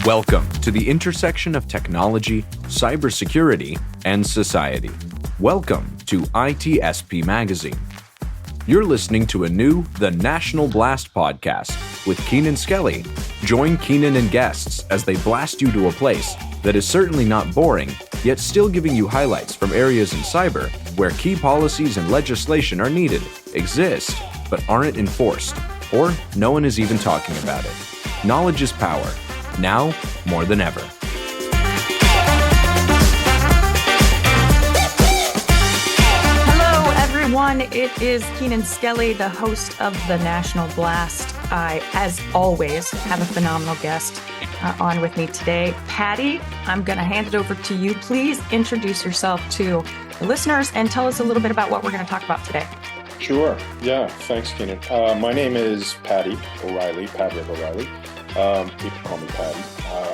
Welcome to the intersection of technology, cybersecurity, and society. Welcome to ITSP Magazine. You're listening to a new The National Blast podcast with Keenan Skelly. Join Keenan and guests as they blast you to a place that is certainly not boring, yet still giving you highlights from areas in cyber where key policies and legislation are needed, exist, but aren't enforced, or no one is even talking about it. Knowledge is power. Now, more than ever. Hello, everyone. It is Keenan Skelly, the host of the National Blast. I, as always, have a phenomenal guest on with me today. Paddy, I'm going to hand it over to you. Please introduce yourself to the listeners and tell us a little bit about what we're going to talk about today. Sure. Yeah. Thanks, Keenan. My name is Paddy O'Reilly, Paddy O'Reilly. People call me Paddy.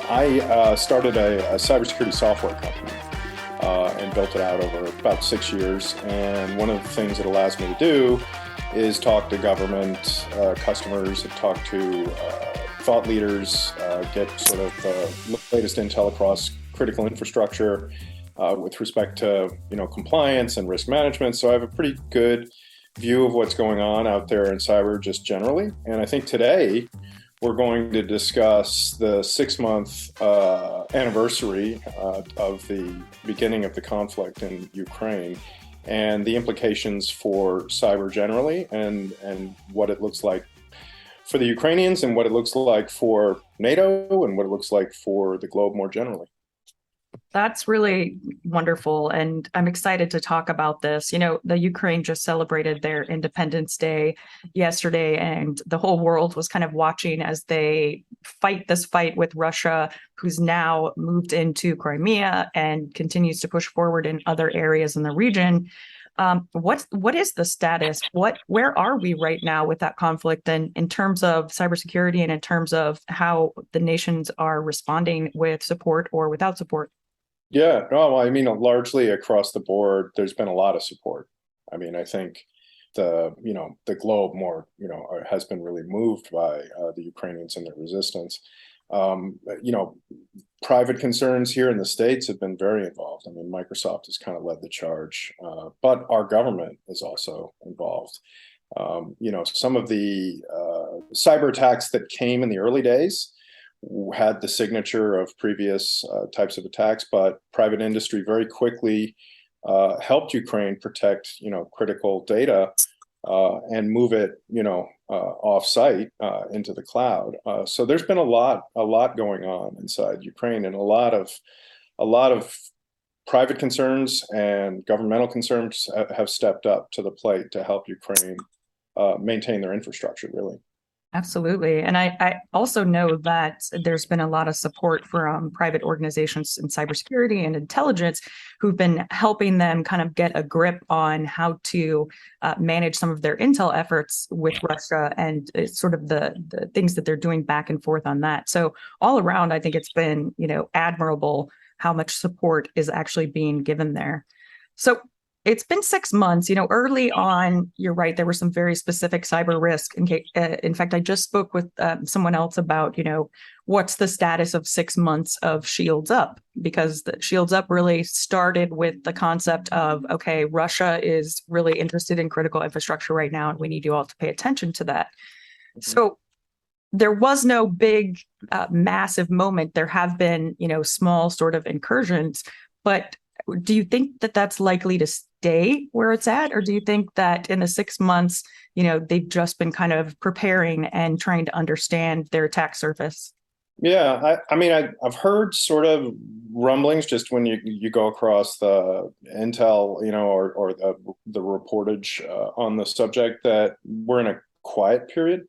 I started a cybersecurity software company and built it out over about 6 years. And one of the things it allows me to do is talk to government customers, talk to thought leaders, get sort of the latest intel across critical infrastructure with respect to compliance and risk management. So I have a pretty good view of what's going on out there in cyber just generally. And I think today we're going to discuss the 6-month anniversary of the beginning of the conflict in Ukraine and the implications for cyber generally and what it looks like for the Ukrainians and what it looks like for NATO and what it looks like for the globe more generally. That's really wonderful. And I'm excited to talk about this. The Ukraine just celebrated their Independence Day yesterday, and the whole world was kind of watching as they fight this fight with Russia, who's now moved into Crimea and continues to push forward in other areas in the region. What is the status? Where are we right now with that conflict, and in terms of cybersecurity and in terms of how the nations are responding with support or without support? Yeah, no, I mean, largely across the board, there's been a lot of support. I mean, I think the globe more, has been really moved by the Ukrainians and their resistance. Private concerns here in the States have been very involved. I mean, Microsoft has kind of led the charge, but our government is also involved. Some of the cyber attacks that came in the early days had the signature of previous types of attacks, but private industry very quickly helped Ukraine protect, critical data and move it, off-site into the cloud. So there's been a lot going on inside Ukraine, and a lot of private concerns and governmental concerns have stepped up to the plate to help Ukraine maintain their infrastructure, really. Absolutely. And I also know that there's been a lot of support from private organizations in cybersecurity and intelligence who've been helping them kind of get a grip on how to manage some of their intel efforts with Russia and sort of the things that they're doing back and forth on that. So all around, I think it's been, admirable how much support is actually being given there. So it's been 6 months. Early on, you're right, there were some very specific cyber risk. In fact, I just spoke with someone else about, what's the status of 6 months of Shields Up? Because the Shields Up really started with the concept of, okay, Russia is really interested in critical infrastructure right now, and we need you all to pay attention to that. Mm-hmm. So there was no big, massive moment. There have been, small sort of incursions, but do you think that that's likely to stay where it's at? Or do you think that in the 6 months, they've just been kind of preparing and trying to understand their attack surface? Yeah, I've heard sort of rumblings just when you go across the intel, or the reportage on the subject that we're in a quiet period.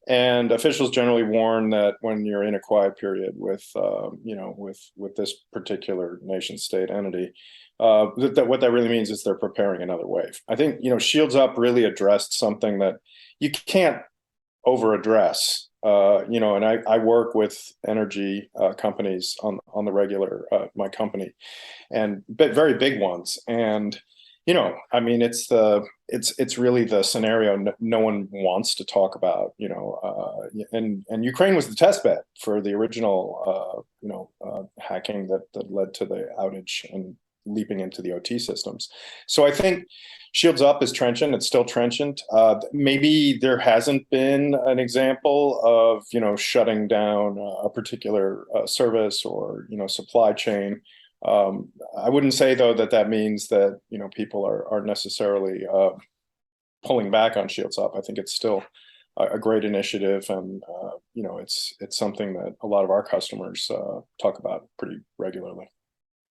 And officials generally warn that when you're in a quiet period with this particular nation state entity, that what that really means is they're preparing another wave. I think, Shields Up really addressed something that you can't over address. And I work with energy companies on the regular, my company, and very big ones. And I mean, it's really the scenario no one wants to talk about, and Ukraine was the test bed for the original, hacking that led to the outage and leaping into the OT systems. So I think Shields Up is trenchant. It's still trenchant. Maybe there hasn't been an example of, shutting down a particular service or, supply chain. I wouldn't say, though, that means that, people are necessarily pulling back on Shields Up. I think it's still a great initiative, and it's something that a lot of our customers talk about pretty regularly.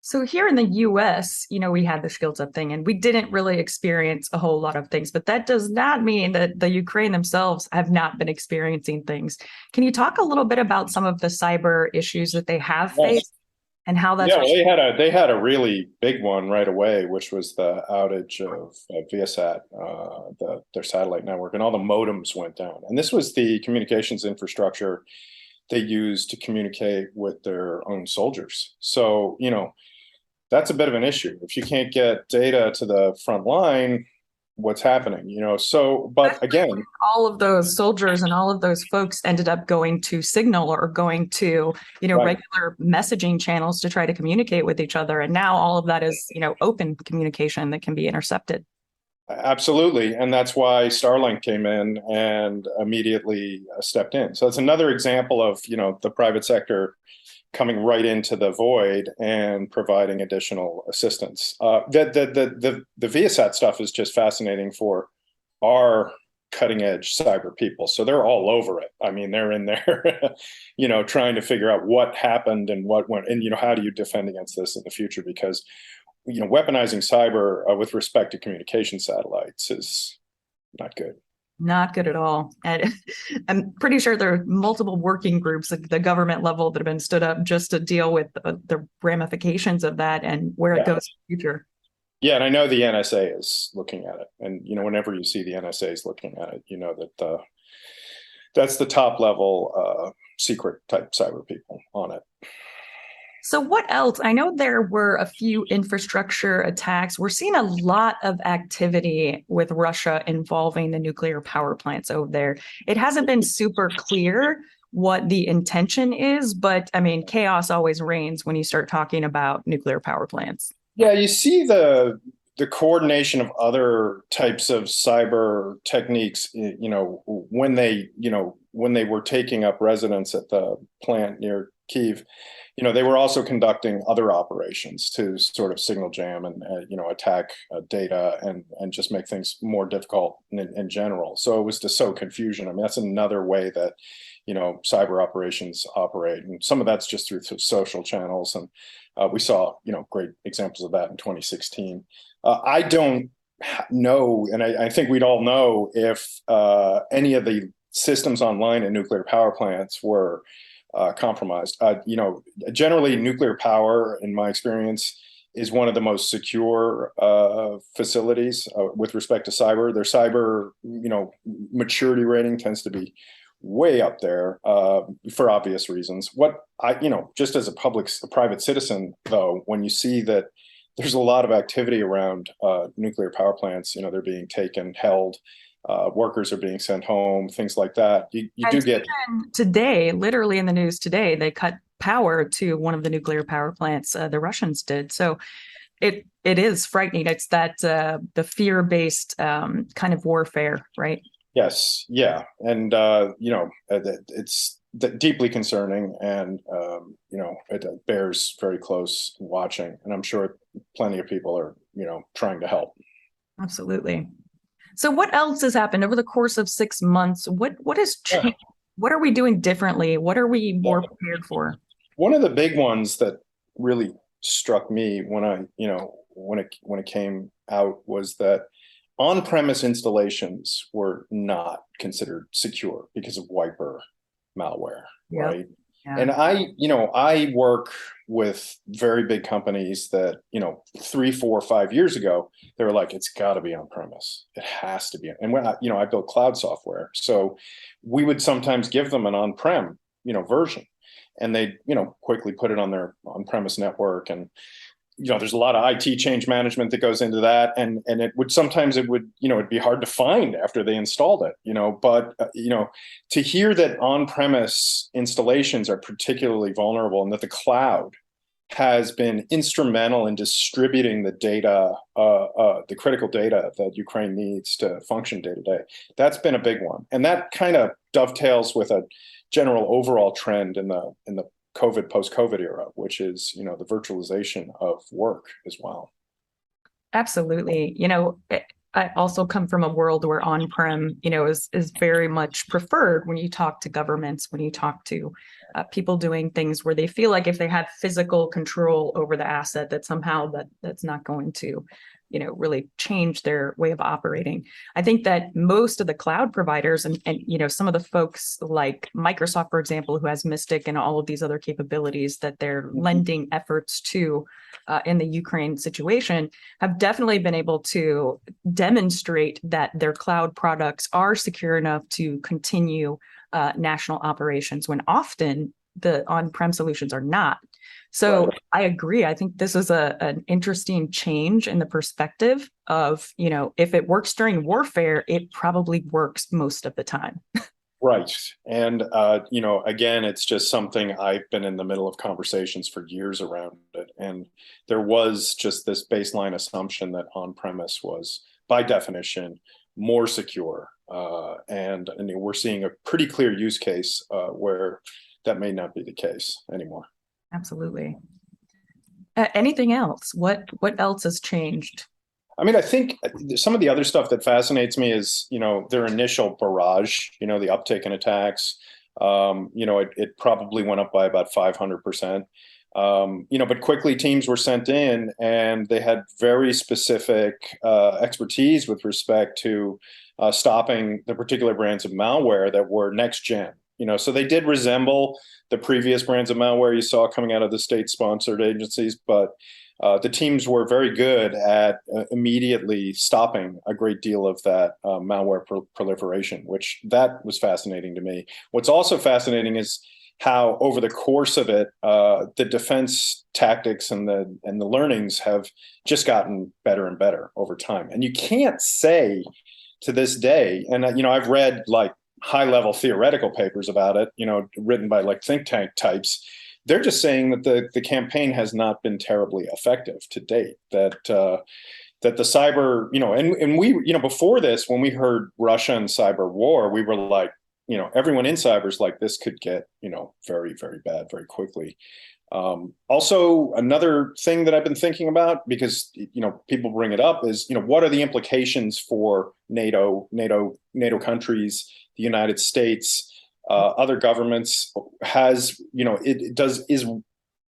So here in the US, we had the Shields Up thing and we didn't really experience a whole lot of things, but that does not mean that the Ukraine themselves have not been experiencing things. Can you talk a little bit about some of the cyber issues that they have faced and how that's... Yeah, well, they had a really big one right away, which was the outage of Viasat, their satellite network, and all the modems went down. And this was the communications infrastructure they used to communicate with their own soldiers. So, that's a bit of an issue. If you can't get data to the front line, what's happening, So, but again, all of those soldiers and all of those folks ended up going to Signal or going to, right, regular messaging channels to try to communicate with each other. And now all of that is, open communication that can be intercepted. Absolutely. And that's why Starlink came in and immediately stepped in. So it's another example of, the private sector coming right into the void and providing additional assistance. The Viasat stuff is just fascinating for our cutting edge cyber people. So they're all over it. I mean, they're in there, trying to figure out what happened and what went, and, how do you defend against this in the future? Because, weaponizing cyber with respect to communication satellites is not good. Not good at all. And I'm pretty sure there are multiple working groups at the government level that have been stood up just to deal with the ramifications of that and where it goes in the future. Yeah, and I know the NSA is looking at it. And, whenever you see the NSA is looking at it, that that's the top level secret type cyber people on it. So what else? I know there were a few infrastructure attacks. We're seeing a lot of activity with Russia involving the nuclear power plants over there. It hasn't been super clear what the intention is, but I mean, chaos always reigns when you start talking about nuclear power plants. Yeah, you see the coordination of other types of cyber techniques, when they were taking up residence at the plant near Kyiv. They were also conducting other operations to sort of signal jam and, attack data and just make things more difficult in general. So it was to sow confusion. I mean, that's another way that, cyber operations operate. And some of that's just through social channels. And we saw, great examples of that in 2016. I don't know, and I think we'd all know if any of the systems online in nuclear power plants were compromised. Generally, nuclear power, in my experience, is one of the most secure facilities with respect to cyber. Their cyber, maturity rating tends to be way up there for obvious reasons. What just as a private citizen, though, when you see that there's a lot of activity around nuclear power plants, they're being taken, held. Workers are being sent home, things like that. You do get today, literally in the news today, they cut power to one of the nuclear power plants. The Russians did. So it is frightening. It's that the fear-based kind of warfare, right? Yes. Yeah. And, it's deeply concerning and, it bears very close watching. And I'm sure plenty of people are, trying to help. Absolutely. So what else has happened over the course of 6 months? What has changed? Yeah. What are we doing differently? What are we more prepared for? One of the big ones that really struck me when it came out was that on-premise installations were not considered secure because of wiper malware, right? Yeah. And I work with very big companies that, 3, 4, 5 years ago, they were like, it's got to be on premise. It has to be. And when I built cloud software, so we would sometimes give them an on-prem, version, and they, quickly put it on their on-premise network. And there's a lot of IT change management that goes into that, and it'd be hard to find after they installed it, but to hear that on-premise installations are particularly vulnerable and that the cloud has been instrumental in distributing the data, the critical data that Ukraine needs to function day to day. That's been a big one, and that kind of dovetails with a general overall trend in the post-COVID era, which is the virtualization of work as well. Absolutely. I also come from a world where on-prem, is very much preferred when you talk to governments, when you talk to people doing things where they feel like if they have physical control over the asset, that somehow that's not going to, really change their way of operating. I think that most of the cloud providers and some of the folks like Microsoft, for example, who has Mystic and all of these other capabilities that they're lending efforts to in the Ukraine situation, have definitely been able to demonstrate that their cloud products are secure enough to continue national operations when often the on-prem solutions are not. So right. I agree. I think this is an interesting change in the perspective of, if it works during warfare, it probably works most of the time. Right. And, again, it's just something I've been in the middle of conversations for years around it. And there was just this baseline assumption that on-premise was, by definition, more secure. And we're seeing a pretty clear use case where that may not be the case anymore. Absolutely. Anything else? What else has changed? I mean, I think some of the other stuff that fascinates me is, their initial barrage, the uptick in attacks. It probably went up by about 500%. But quickly teams were sent in and they had very specific expertise with respect to stopping the particular brands of malware that were next gen. So they did resemble the previous brands of malware you saw coming out of the state-sponsored agencies, but the teams were very good at immediately stopping a great deal of that malware proliferation, which that was fascinating to me. What's also fascinating is how over the course of it, the defense tactics and the learnings have just gotten better and better over time. And you can't say to this day, and I've read like high-level theoretical papers about it, written by like think tank types. They're just saying that the campaign has not been terribly effective to date. That the cyber, and we, before this, when we heard Russia and cyber war, we were like, everyone in cyber is like, this could get, very, very bad very quickly. Also, another thing that I've been thinking about, because people bring it up, is what are the implications for NATO countries, the United States, other governments?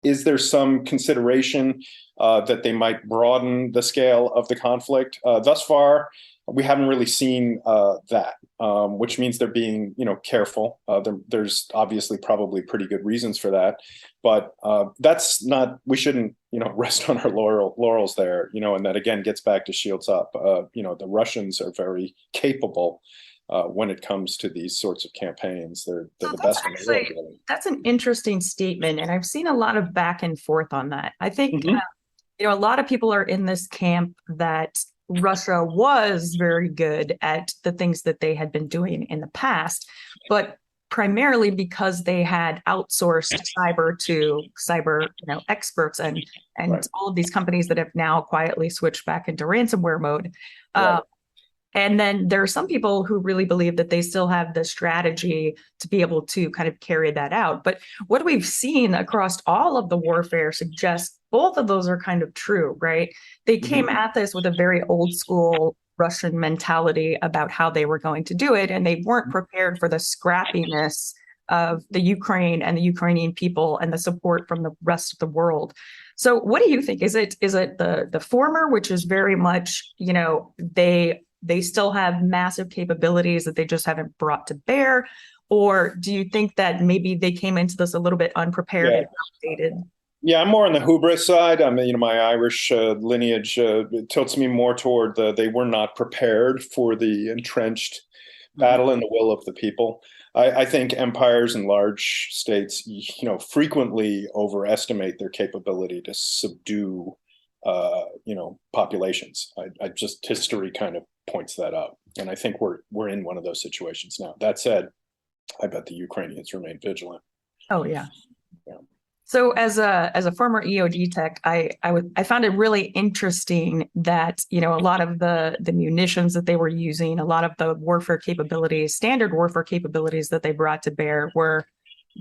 Is there some consideration that they might broaden the scale of the conflict? Thus far, we haven't really seen that, which means they're being, careful. There's obviously probably pretty good reasons for that, but that's not. We shouldn't, rest on our laurels there. And that again gets back to shields up. The Russians are very capable when it comes to these sorts of campaigns. They're the best in the world, really. That's an interesting statement, and I've seen a lot of back and forth on that. I think a lot of people are in this camp that Russia was very good at the things that they had been doing in the past, but primarily because they had outsourced cyber to cyber, experts and right. all of these companies that have now quietly switched back into ransomware mode. Right. And then there are some people who really believe that they still have the strategy to be able to kind of carry that out. But what we've seen across all of the warfare suggests both of those are kind of true, right? They came at this with a very old school Russian mentality about how they were going to do it, and they weren't prepared for the scrappiness of the Ukraine and the Ukrainian people and the support from the rest of the world. So what do you think? Is it the former, which is very much, they still have massive capabilities that they just haven't brought to bear? Or do you think that maybe they came into this a little bit unprepared and outdated? Yeah, I'm more on the hubris side. I mean, my Irish lineage tilts me more toward they were not prepared for the entrenched battle and the will of the people. I think empires and large states, frequently overestimate their capability to subdue populations. I just history kind of points that out, and I think we're in one of those situations now. That said, I bet the Ukrainians remain vigilant. Oh yeah. Yeah. So as a former EOD tech, I found it really interesting that, a lot of the munitions that they were using, a lot of the warfare capabilities, standard warfare capabilities that they brought to bear were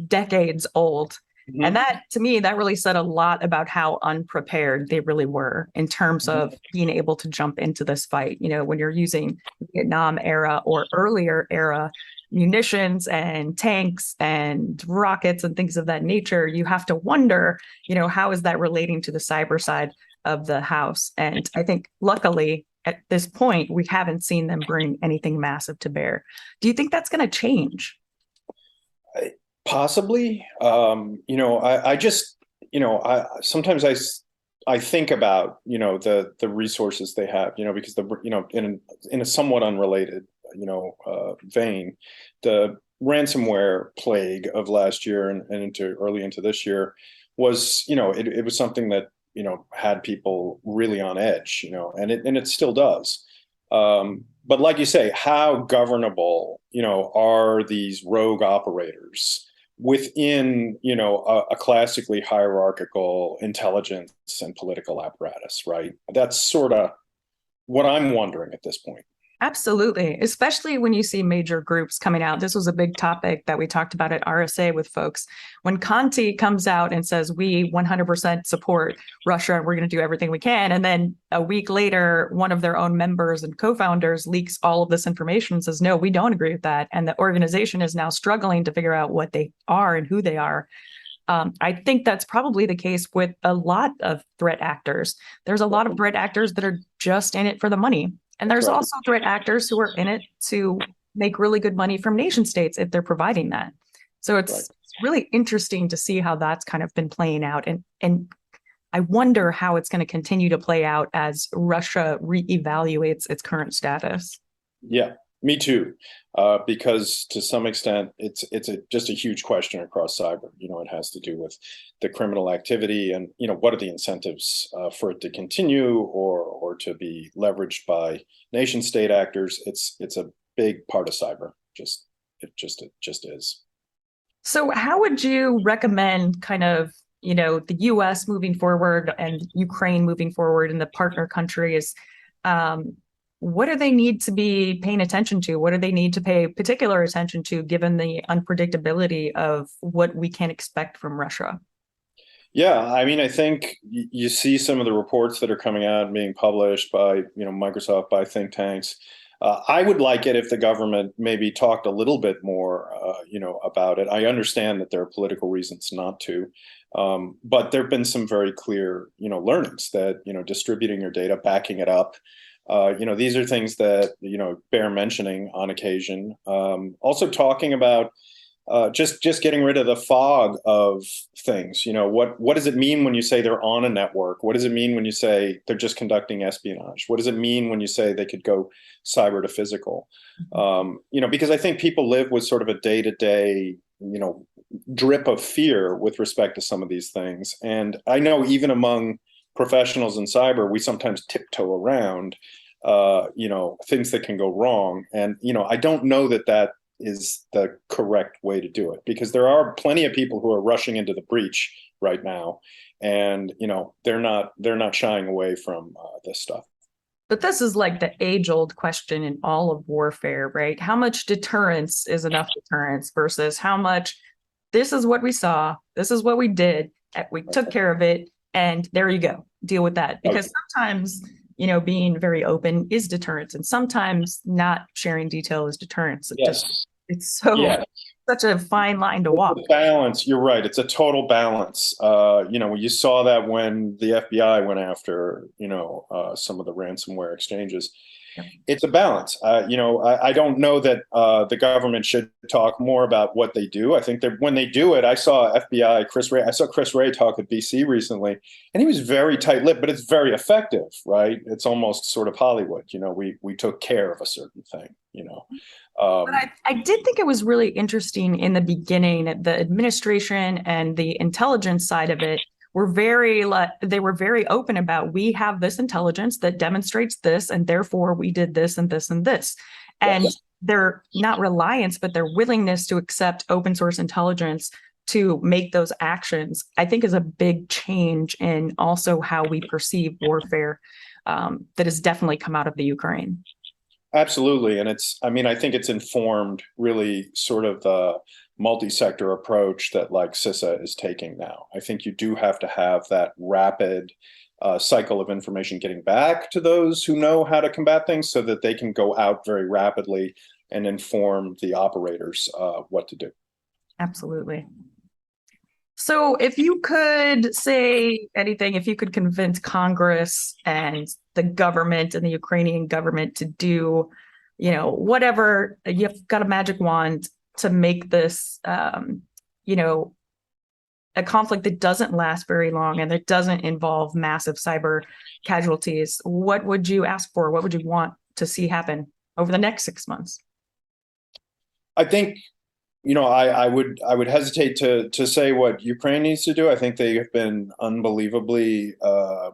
decades old. Mm-hmm. And that, to me, that really said a lot about how unprepared they really were in terms of being able to jump into this fight. When you're using Vietnam era or earlier era munitions and tanks and rockets and things of that nature, you have to wonder, how is that relating to the cyber side of the house? And I think luckily at this point, we haven't seen them bring anything massive to bear. Do you think that's going to change? Possibly. I just, sometimes I think about, the resources they have, because in a somewhat unrelated, vein, the ransomware plague of last year and early into this year was, it was something that, had people really on edge, and it still does. But like you say, how governable, are these rogue operators within, a classically hierarchical intelligence and political apparatus, right? That's sort of what I'm wondering at this point. Absolutely. Especially when you see major groups coming out. This was a big topic that we talked about at RSA with folks. When Conti comes out and says, we 100% support Russia, we're going to do everything we can. And then a week later, one of their own members and co-founders leaks all of this information and says, no, we don't agree with that. And the organization is now struggling to figure out what they are and who they are. I think that's probably the case with a lot of threat actors. There's a lot of threat actors that are just in it for the money. And there's also threat actors who are in it to make really good money from nation states if they're providing that. So it's really interesting to see how that's kind of been playing out. And I wonder how it's going to continue to play out as Russia reevaluates its current status. Yeah, me too. Because to some extent, it's just a huge question across cyber. It has to do with the criminal activity and, what are the incentives for it to continue or to be leveraged by nation state actors. It's a big part of cyber. It just is. So how would you recommend kind of, the US moving forward and Ukraine moving forward and the partner countries, what do they need to be paying attention to? What do they need to pay particular attention to, given the unpredictability of what we can expect from Russia? Yeah, I mean, I think you see some of the reports that are coming out and being published by, Microsoft, by think tanks. I would like it if the government maybe talked a little bit more, about it. I understand that there are political reasons not to, but there have been some very clear, learnings that, distributing your data, backing it up, these are things that, bear mentioning on occasion. Also talking about just getting rid of the fog of things. What does it mean when you say they're on a network? What does it mean when you say they're just conducting espionage? What does it mean when you say they could go cyber to physical? Because I think people live with sort of a day-to-day, drip of fear with respect to some of these things. And I know even among professionals in cyber, we sometimes tiptoe around, things that can go wrong. And, I don't know that is the correct way to do it, because there are plenty of people who are rushing into the breach right now. And, they're not shying away from this stuff. But this is like the age-old question in all of warfare, right? How much deterrence is enough deterrence versus how much this is what we saw, this is what we did, we took care of it, and there you go, deal with that. Because sometimes, being very open is deterrence, and sometimes not sharing detail is deterrence. It's such a fine line to walk. Balance. You're right. It's a total balance. You saw that when the FBI went after, some of the ransomware exchanges. Yeah. It's a balance. I don't know that the government should talk more about what they do. I think that when they do it, I saw FBI Chris Wray talk at BC recently, and he was very tight-lipped, but it's very effective, right? It's almost sort of Hollywood. We took care of a certain thing. But I did think it was really interesting in the beginning, the administration and the intelligence side of it they were very open about, we have this intelligence that demonstrates this, and therefore we did this and this and this. And Yes. their not reliance, but their willingness to accept open source intelligence to make those actions, I think, is a big change in also how we perceive warfare that has definitely come out of the Ukraine. Absolutely. And I think it's informed really sort of the multi-sector approach that like CISA is taking now. I think you do have to have that rapid cycle of information getting back to those who know how to combat things so that they can go out very rapidly and inform the operators what to do. Absolutely. So if you could say anything, if you could convince Congress and the government and the Ukrainian government to do, whatever, you've got a magic wand to make this, a conflict that doesn't last very long and that doesn't involve massive cyber casualties, what would you ask for? What would you want to see happen over the next 6 months? I think, I would hesitate to say what Ukraine needs to do. I think they have been unbelievably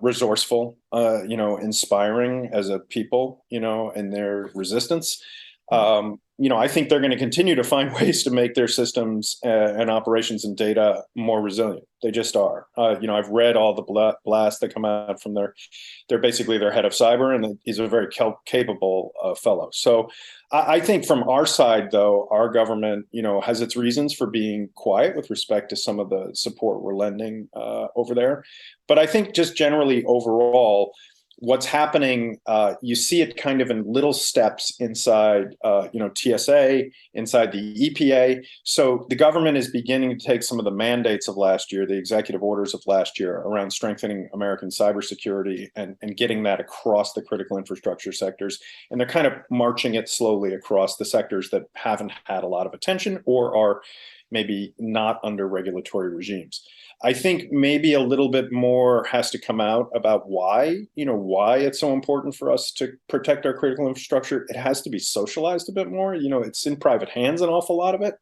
resourceful, inspiring as a people, in their resistance. I think they're going to continue to find ways to make their systems and operations and data more resilient. They just are. I've read all the blasts that come out from they're basically their head of cyber, and he's a very capable fellow. So I think from our side, though, our government, has its reasons for being quiet with respect to some of the support we're lending over there. But I think just generally overall, what's happening, you see it kind of in little steps inside, TSA, inside the EPA. So the government is beginning to take some of the mandates of last year, the executive orders of last year around strengthening American cybersecurity and getting that across the critical infrastructure sectors. And they're kind of marching it slowly across the sectors that haven't had a lot of attention or are maybe not under regulatory regimes. I think maybe a little bit more has to come out about why it's so important for us to protect our critical infrastructure. It has to be socialized a bit more. It's in private hands, an awful lot of it.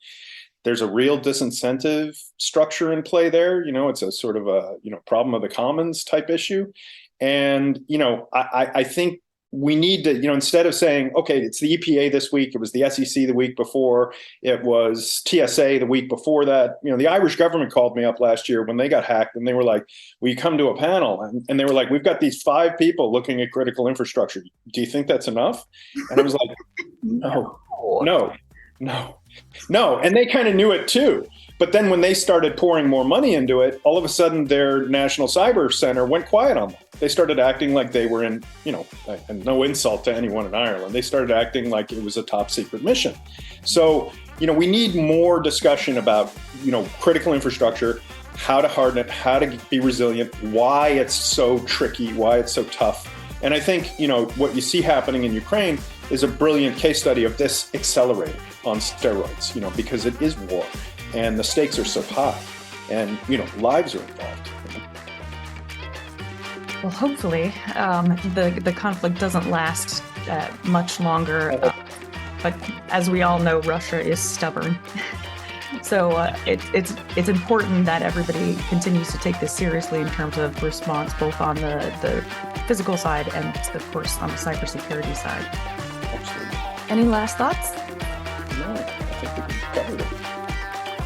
There's a real disincentive structure in play there. It's a sort of a, problem of the commons type issue. And, I think we need to, instead of saying, okay, it's the EPA this week, it was the SEC the week before, it was TSA the week before that. The Irish government called me up last year when they got hacked, and they were like, will you come to a panel? And they were like, we've got these 5 people looking at critical infrastructure. Do you think that's enough? And I was like, no. And they kind of knew it too. But then when they started pouring more money into it, all of a sudden their National Cyber Center went quiet on them. They started acting like they were in, and no insult to anyone in Ireland, they started acting like it was a top secret mission. So, we need more discussion about, critical infrastructure, how to harden it, how to be resilient, why it's so tricky, why it's so tough. And I think, what you see happening in Ukraine is a brilliant case study of this accelerated on steroids, because it is war and the stakes are so high and, lives are involved. Well, hopefully the conflict doesn't last much longer. But as we all know, Russia is stubborn. So it's important that everybody continues to take this seriously in terms of response, both on the physical side and, of course, on the cybersecurity side. Absolutely. Any last thoughts? No, I think we covered it.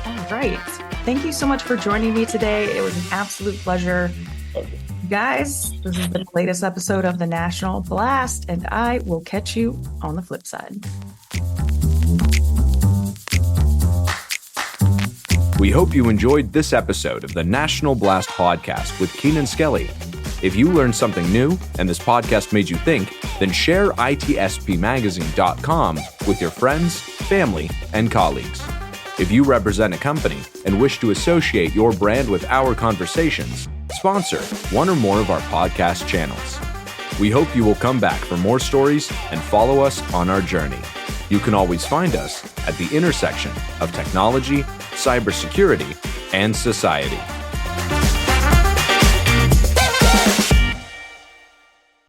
All right. Thank you so much for joining me today. It was an absolute pleasure. Okay. Guys, this is the latest episode of the National Blast, and I will catch you on the flip side. We hope you enjoyed this episode of the National Blast podcast with Keenan Skelly. If you learned something new and this podcast made you think, then share itspmagazine.com with your friends, family, and colleagues. If you represent a company and wish to associate your brand with our conversations, sponsor one or more of our podcast channels. We hope you will come back for more stories and follow us on our journey. You can always find us at the intersection of technology, cybersecurity, and society.